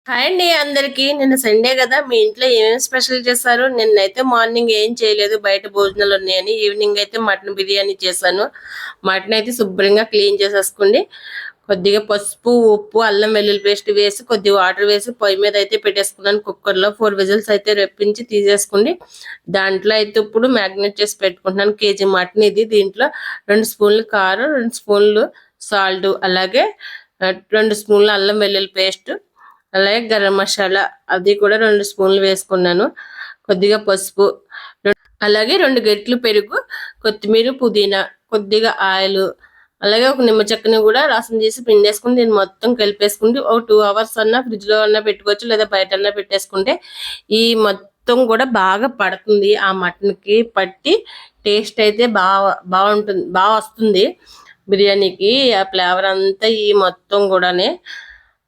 Hi అండి అందరికి. నిన్న సండే కదా, మీ ఇంట్లో ఏమేమి స్పెషల్ చేశారు? నిన్నైతే మార్నింగ్ ఏం చేయలేదు, బయట భోజనాలు ఉన్నాయని. ఈవినింగ్ అయితే మటన్ బిర్యానీ చేశాను. మటన్ అయితే శుభ్రంగా క్లీన్ చేసేసుకోండి. కొద్దిగా పసుపు, ఉప్పు, అల్లం వెల్లుల్లి పేస్ట్ వేసి కొద్దిగా వాటర్ వేసి పొయ్యి మీద అయితే పెట్టేసుకున్నాను. కుక్కర్లో 4 విజిల్స్ అయితే రెప్పించి తీసేసుకోండి. దాంట్లో అయితే ఇప్పుడు మ్యాగ్నేట్ చేసి పెట్టుకుంటున్నాను. కేజీ మటన్ ఇది. దీంట్లో 2 స్పూన్లు కారం, 2 స్పూన్లు సాల్ట్, అలాగే 2 స్పూన్లు అల్లం వెల్లుల్లి పేస్ట్, అలాగే గరం మసాలా అది కూడా 2 స్పూన్లు వేసుకున్నాను. కొద్దిగా పసుపు, అలాగే 2 గెట్లు పెరుగు, కొత్తిమీర, పుదీనా, కొద్దిగా ఆయిల్, అలాగే ఒక నిమ్మ చెక్కని కూడా రసం తీసి పిండేసుకుని దీన్ని మొత్తం కలిపేసుకుంటే ఒక 2 అవర్స్ అన్నా ఫ్రిడ్జ్ లో అన్నా పెట్టుకోవచ్చు, లేదా బయట అన్నా పెట్టేసుకుంటే ఈ మొత్తం కూడా బాగా పడుతుంది. ఆ మటన్ కి పట్టి టేస్ట్ అయితే బాగుంటుంది, బాగా వస్తుంది బిర్యానీకి. ఆ ఫ్లేవర్ అంతా ఈ మొత్తం కూడానే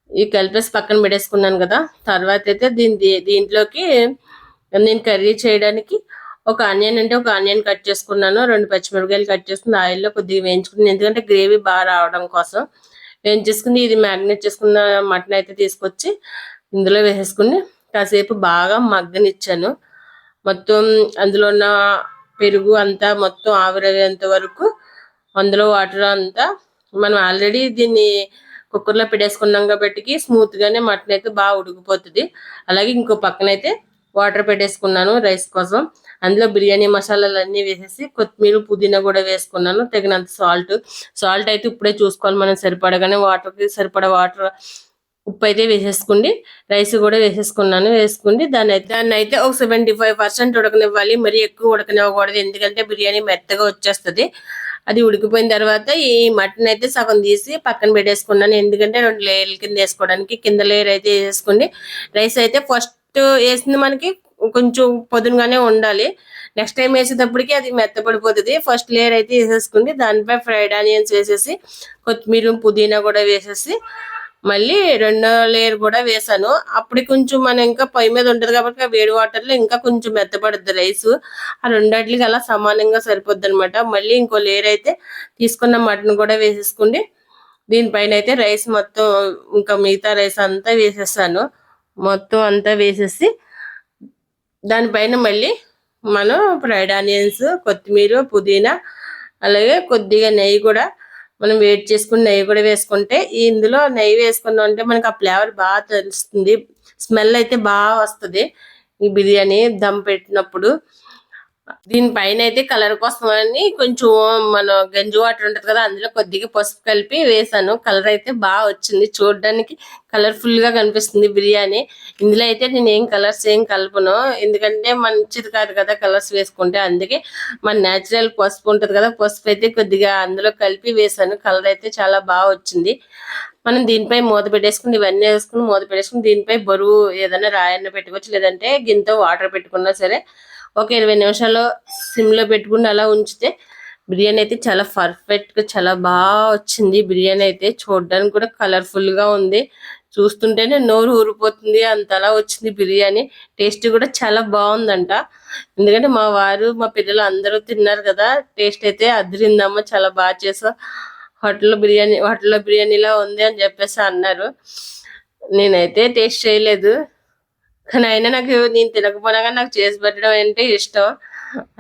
ఈ కలిపేసి పక్కన పెట్టేసుకున్నాను కదా. తర్వాత అయితే దీంట్లోకి నేను కర్రీ చేయడానికి ఒక ఆనియన్ కట్ చేసుకున్నాను. 2 పచ్చిమిరపకాయలు కట్ చేసుకుని ఆయిల్లో కొద్దిగా వేయించుకుని, ఎందుకంటే గ్రేవీ బాగా రావడం కోసం వేయించేసుకుని, ఇది మ్యాగ్నేట్ చేసుకున్న మటన్ అయితే తీసుకొచ్చి ఇందులో వేసేసుకుని కాసేపు బాగా మగ్గనిచ్చాను. మొత్తం అందులో ఉన్న పెరుగు అంతా మొత్తం ఆవిరయ్యేంత వరకు, అందులో వాటర్ అంతా. మనం ఆల్రెడీ దీన్ని కుక్కర్లో పెట్టేసుకున్నాం కాబట్టి స్మూత్ గానే మటన్ అయితే బాగా ఉడికిపోతుంది. అలాగే ఇంకో పక్కన అయితే వాటర్ పెట్టేసుకున్నాను రైస్ కోసం. అందులో బిర్యానీ మసాలాలు అన్నీ వేసేసి కొత్తిమీర, పుదీనా కూడా వేసుకున్నాను. తగినంత సాల్ట్ అయితే ఇప్పుడే చూసుకోవాలి మనం సరిపడగానే. వాటర్కి సరిపడ వాటర్, ఉప్పు అయితే వేసేసుకోండి. రైస్ కూడా వేసేసుకున్నాను. వేసుకుని దాన్ని అయితే ఒక 75% ఉడకనివ్వాలి. మరి ఎక్కువ ఉడకనివ్వకూడదు, ఎందుకంటే బిర్యానీ మెత్తగా వచ్చేస్తుంది. అది ఉడికిపోయిన తర్వాత ఈ మటన్ అయితే సగం తీసి పక్కన పెట్టేసుకున్నాను, ఎందుకంటే 2 లేయర్ల కింద వేసుకోవడానికి. కింద లేయర్ అయితే వేసేసుకోండి. రైస్ అయితే ఫస్ట్ వేసింది మనకి కొంచెం పొదునుగానే ఉండాలి. నెక్స్ట్ టైం వేసేటప్పటికి అది మెత్తపడిపోతుంది. ఫస్ట్ లేయర్ అయితే వేసేసుకోండి. దానిపై ఫ్రైడ్ ఆనియన్స్ వేసేసి కొత్తిమీర, పుదీనా కూడా వేసేసి మళ్ళీ 2వ లేయర్ కూడా వేసాను. అప్పుడు కొంచెం మనం ఇంకా పొయ్యి మీద ఉంటుంది కాబట్టి వేడి వాటర్లో ఇంకా కొంచెం మెత్తపడుద్ది రైస్. ఆ రెండాటికి అలా సమానంగా సరిపోద్ది అనమాట. మళ్ళీ ఇంకో లేయర్ అయితే తీసుకున్న మటన్ కూడా వేసేసుకోండి. దీనిపైన అయితే రైస్ మొత్తం, ఇంకా మిగతా రైస్ అంతా వేసేసాను. మొత్తం అంతా వేసేసి దానిపైన మళ్ళీ మనం ఫ్రైడ్ ఆనియన్స్, కొత్తిమీర, పుదీనా, అలాగే కొద్దిగా నెయ్యి కూడా మనం వేడి చేసుకుని నెయ్యి కూడా వేసుకుంటే, ఇందులో నెయ్యి వేసుకున్నాం అంటే మనకి ఆ ఫ్లేవర్ బాగా తెలుస్తుంది. స్మెల్ అయితే బాగా వస్తుంది ఈ బిర్యానీ దమ్ పెట్టినప్పుడు. దీనిపైన అయితే కలర్ కోసం అని కొంచెం మన గంజి వాటర్ ఉంటది కదా, అందులో కొద్దిగా పసుపు కలిపి వేసాను. కలర్ అయితే బాగా వచ్చింది, చూడడానికి కలర్ఫుల్ గా కనిపిస్తుంది బిర్యానీ. ఇందులో అయితే నేను ఏం కలర్స్ ఏం కలపను, ఎందుకంటే మంచిది కాదు కదా కలర్స్ వేసుకుంటే. అందుకే మన న్యాచురల్ పసుపు ఉంటది కదా, పసుపు అయితే కొద్దిగా అందులో కలిపి వేసాను. కలర్ అయితే చాలా బాగా వచ్చింది. మనం దీనిపై మూత పెట్టేసుకుని, ఇవన్నీ వేసుకుని మూత పెట్టేసుకుని, దీనిపై బరువు ఏదైనా రాయన్న పెట్టుకోవచ్చు, లేదంటే గిన్నెతో వాటర్ పెట్టుకున్నా సరే ఒక 20 నిమిషాలు సిమ్ లో పెట్టుకుని అలా ఉంచితే బిర్యానీ అయితే చాలా పర్ఫెక్ట్ గా చాలా బాగా వచ్చింది. బిర్యానీ అయితే చూడడానికి కూడా కలర్ఫుల్ గా ఉంది, చూస్తుంటేనే నోరు ఊరిపోతుంది, అంతలా వచ్చింది బిర్యానీ. టేస్ట్ కూడా చాలా బాగుందంట, ఎందుకంటే మా వారు మా పిల్లలు అందరూ తిన్నారు కదా. టేస్ట్ అయితే అదిరిందమ్మా, చాలా బాగా చేసావు, హోటల్లో బిర్యానీలా ఉంది అని చెప్పేసి అన్నారు. నేనైతే టేస్ట్ చేయలేదు, కానీ అయినా నాకు, నేను తినకపోయినా కానీ నాకు చేసి పెట్టడం అంటే ఇష్టం,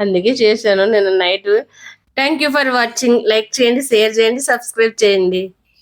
అందుకే చేశాను నేను night. Thank you for watching. Like చేయండి, షేర్ చేయండి, సబ్స్క్రైబ్ చేయండి.